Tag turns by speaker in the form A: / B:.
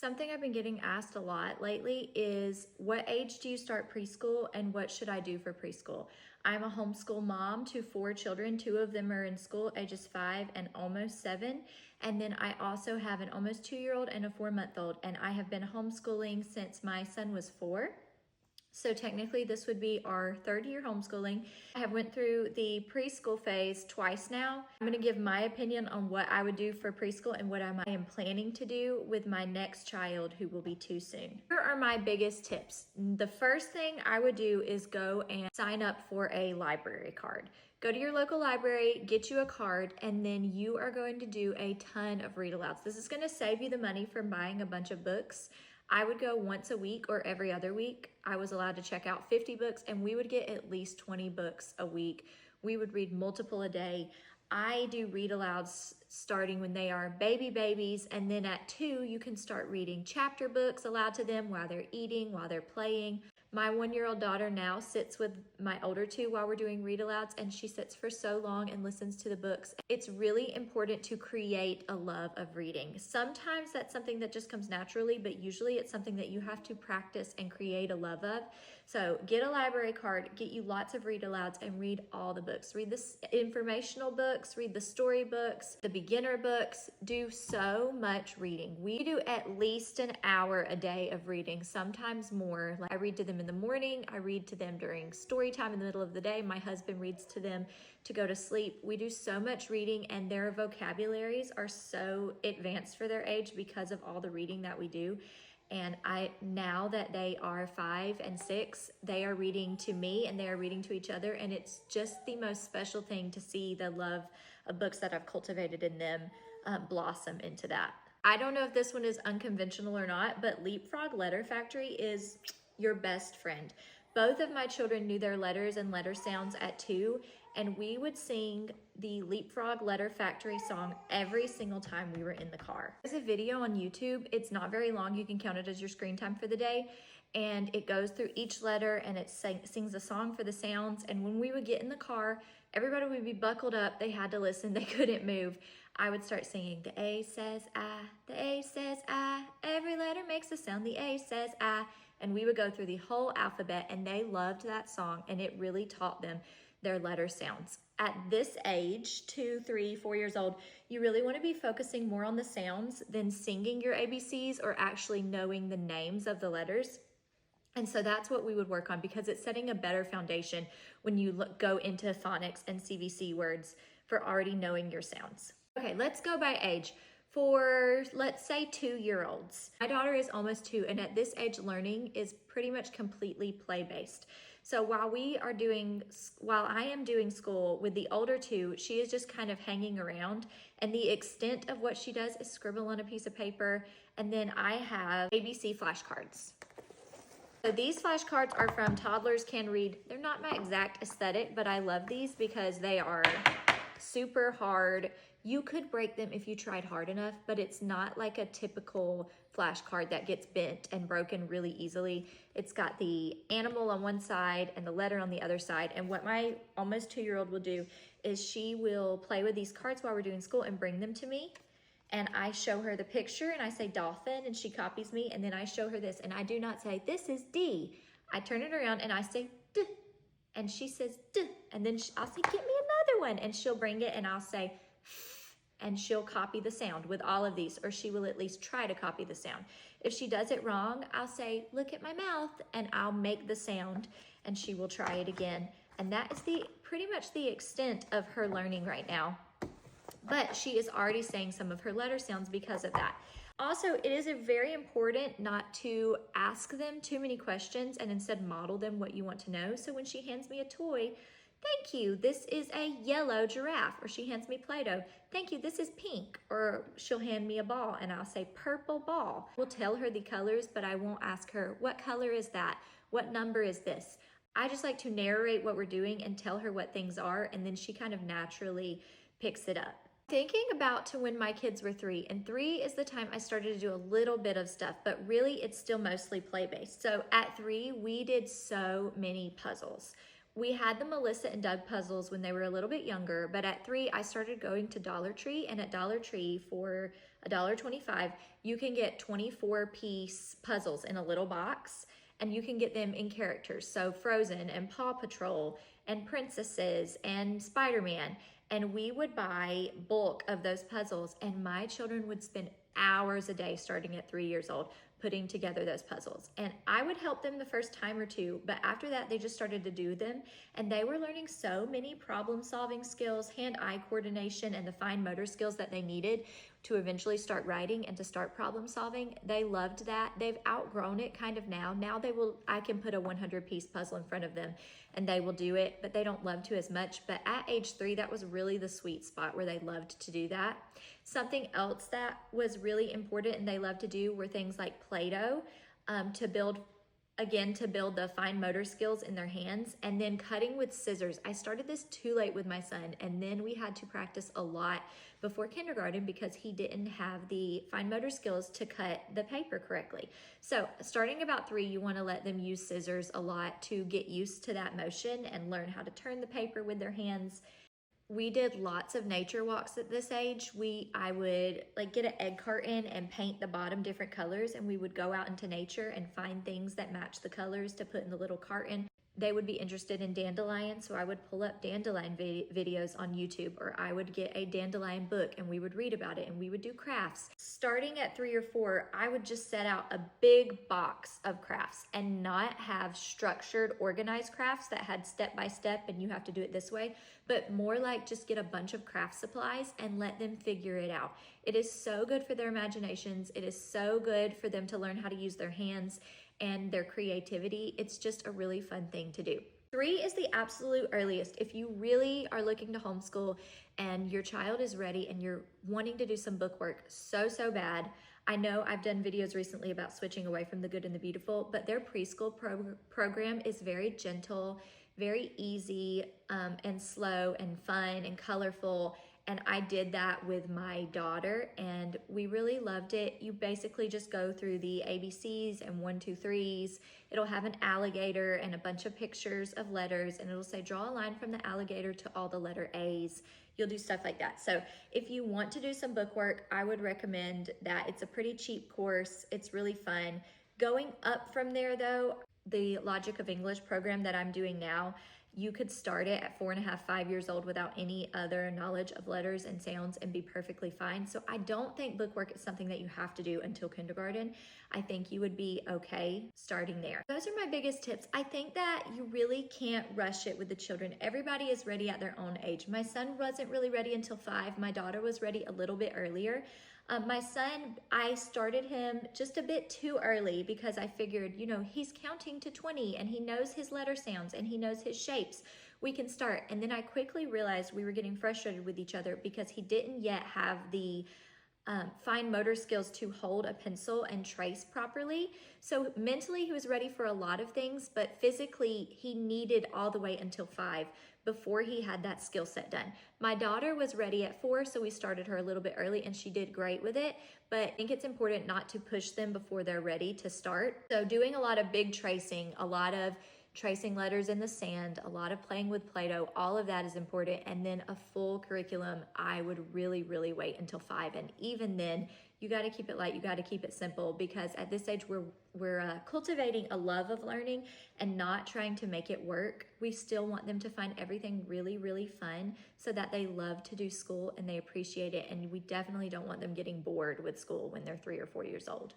A: Something I've been getting asked a lot lately is what age do you start preschool and what should I do for preschool? I'm a homeschool mom to 4 children. 2 of them are in school, ages 5 and almost 7. And then I also have an almost 2-year-old and a 4-month-old. And I have been homeschooling since my son was 4. So technically this would be our 3rd year homeschooling. I have went through the preschool phase twice now. I'm gonna give my opinion on what I would do for preschool and what I am planning to do with my next child who will be 2 soon. Here are my biggest tips. The first thing I would do is go and sign up for a library card. Go to your local library, get you a card, and then you are going to do a ton of read alouds. This is gonna save you the money from buying a bunch of books. I would go once a week or every other week. I was allowed to check out 50 books and we would get at least 20 books a week. We would read multiple a day. I do read alouds starting when they are babies, and then at 2, you can start reading chapter books aloud to them while they're eating, while they're playing. My 1-year-old daughter now sits with my older 2 while we're doing read alouds, and she sits for so long and listens to the books. It's really important to create a love of reading. Sometimes that's something that just comes naturally, but usually it's something that you have to practice and create a love of. So get a library card, get you lots of read alouds, and read all the books. Read the informational books, read the story books, the beginner books. Do so much reading. We do at least an hour a day of reading, sometimes more. Like I read to them in the morning, I read to them during story time in the middle of the day. My husband reads to them to go to sleep. We do so much reading, and their vocabularies are so advanced for their age because of all the reading that we do. And now that they are 5 and 6, they are reading to me and they are reading to each other. And it's just the most special thing to see the love of books that I've cultivated in them blossom into that. I don't know if this one is unconventional or not, but Leapfrog Letter Factory is your best friend. Both of my children knew their letters and letter sounds at 2, and we would sing the Leapfrog Letter Factory song every single time we were in the car. There's a video on YouTube. It's not very long. You can count it as your screen time for the day. And it goes through each letter and it sings a song for the sounds. And when we would get in the car, everybody would be buckled up. They had to listen. They couldn't move. I would start singing, the A says I, the A says I, every letter makes a sound, the A says I. And we would go through the whole alphabet, and they loved that song, and it really taught them their letter sounds. At this age, 2, 3, 4 years old, you really want to be focusing more on the sounds than singing your ABCs or actually knowing the names of the letters. And so that's what we would work on, because it's setting a better foundation when you go into phonics and CVC words for already knowing your sounds. Okay, let's go by age. For, let's say, 2-year-olds. My daughter is almost 2, and at this age, learning is pretty much completely play-based. So while I am doing school with the older 2, she is just kind of hanging around, and the extent of what she does is scribble on a piece of paper, and then I have ABC flashcards. So these flashcards are from Toddlers Can Read. They're not my exact aesthetic, but I love these because they are super hard. You could break them if you tried hard enough, but it's not like a typical flashcard that gets bent and broken really easily. It's got the animal on one side and the letter on the other side. And what my almost 2-year-old will do is she will play with these cards while we're doing school and bring them to me. And I show her the picture and I say dolphin, and she copies me, and then I show her this, and I do not say, this is D. I turn it around and I say D, and she says D, and then I'll say, get me another one, and she'll bring it and I'll say F, and she'll copy the sound with all of these, or she will at least try to copy the sound. If she does it wrong, I'll say, look at my mouth, and I'll make the sound, and she will try it again. And that is pretty much the extent of her learning right now. But she is already saying some of her letter sounds because of that. Also, it is very important not to ask them too many questions and instead model them what you want to know. So when she hands me a toy, thank you, this is a yellow giraffe. Or she hands me Play-Doh, thank you, this is pink. Or she'll hand me a ball and I'll say purple ball. We'll tell her the colors, but I won't ask her, what color is that? What number is this? I just like to narrate what we're doing and tell her what things are, and then she kind of naturally picks it up. Thinking about to when my kids were 3, and 3 is the time I started to do a little bit of stuff, but really it's still mostly play-based. So at 3, we did so many puzzles. We had the Melissa and Doug puzzles when they were a little bit younger, but at 3, I started going to Dollar Tree, and at Dollar Tree for $1.25, you can get 24-piece puzzles in a little box, and you can get them in characters. So Frozen and Paw Patrol and princesses and Spider-Man. And we would buy bulk of those puzzles, and my children would spend hours a day starting at 3 years old putting together those puzzles. And I would help them the first time or two, but after that they just started to do them, and they were learning so many problem solving skills, hand-eye coordination, and the fine motor skills that they needed to eventually start writing and to start problem solving. They loved that. They've outgrown it kind of now. Now I can put a 100-piece puzzle in front of them and they will do it, but they don't love to as much. But at age 3, that was really the sweet spot where they loved to do that. Something else that was really important and they loved to do were things like Play-Doh, to build the fine motor skills in their hands, and then cutting with scissors. I started this too late with my son, and then we had to practice a lot before kindergarten because he didn't have the fine motor skills to cut the paper correctly. So starting about 3, you want to let them use scissors a lot to get used to that motion and learn how to turn the paper with their hands. We did lots of nature walks at this age. I would get an egg carton and paint the bottom different colors, and we would go out into nature and find things that match the colors to put in the little carton. They would be interested in dandelions, so I would pull up dandelion videos on YouTube, or I would get a dandelion book and we would read about it and we would do crafts. Starting at 3 or 4, I would just set out a big box of crafts and not have structured, organized crafts that had step by step and you have to do it this way, but more like just get a bunch of craft supplies and let them figure it out. It is so good for their imaginations. It is so good for them to learn how to use their hands and their creativity. It's just a really fun thing to do. 3 is the absolute earliest. If you really are looking to homeschool and your child is ready and you're wanting to do some book work so bad, I know I've done videos recently about switching away from the good and the beautiful, but their preschool program is very gentle, very easy, and slow and fun and colorful. And I did that with my daughter and we really loved it. You basically just go through the ABCs and 1, 2, 3s. It'll have an alligator and a bunch of pictures of letters, and it'll say draw a line from the alligator to all the letter A's. You'll do stuff like that. So if you want to do some book work, I would recommend that. It's a pretty cheap course. It's really fun. Going up from there though, the Logic of English program that I'm doing now, you could start it at 4.5, 5 years old without any other knowledge of letters and sounds and be perfectly fine. So I don't think bookwork is something that you have to do until kindergarten. I think you would be okay starting there. Those are my biggest tips. I think that you really can't rush it with the children. Everybody is ready at their own age. My son wasn't really ready until 5. My daughter was ready a little bit earlier. My son, I started him just a bit too early because I figured, he's counting to 20 and he knows his letter sounds and he knows his shapes. We can start. And then I quickly realized we were getting frustrated with each other because he didn't yet have the fine motor skills to hold a pencil and trace properly. So mentally he was ready for a lot of things, but physically he needed all the way until 5 before he had that skill set done. My daughter was ready at 4, so we started her a little bit early and she did great with it, but I think it's important not to push them before they're ready to start. So doing a lot of big tracing, a lot of tracing letters in the sand, a lot of playing with Play-Doh, all of that is important. And then a full curriculum, I would really wait until 5. And even then, you got to keep it light, you got to keep it simple, because at this age we're cultivating a love of learning and not trying to make it work. We still want them to find everything really fun so that they love to do school and they appreciate it. And we definitely don't want them getting bored with school when they're 3 or 4 years old.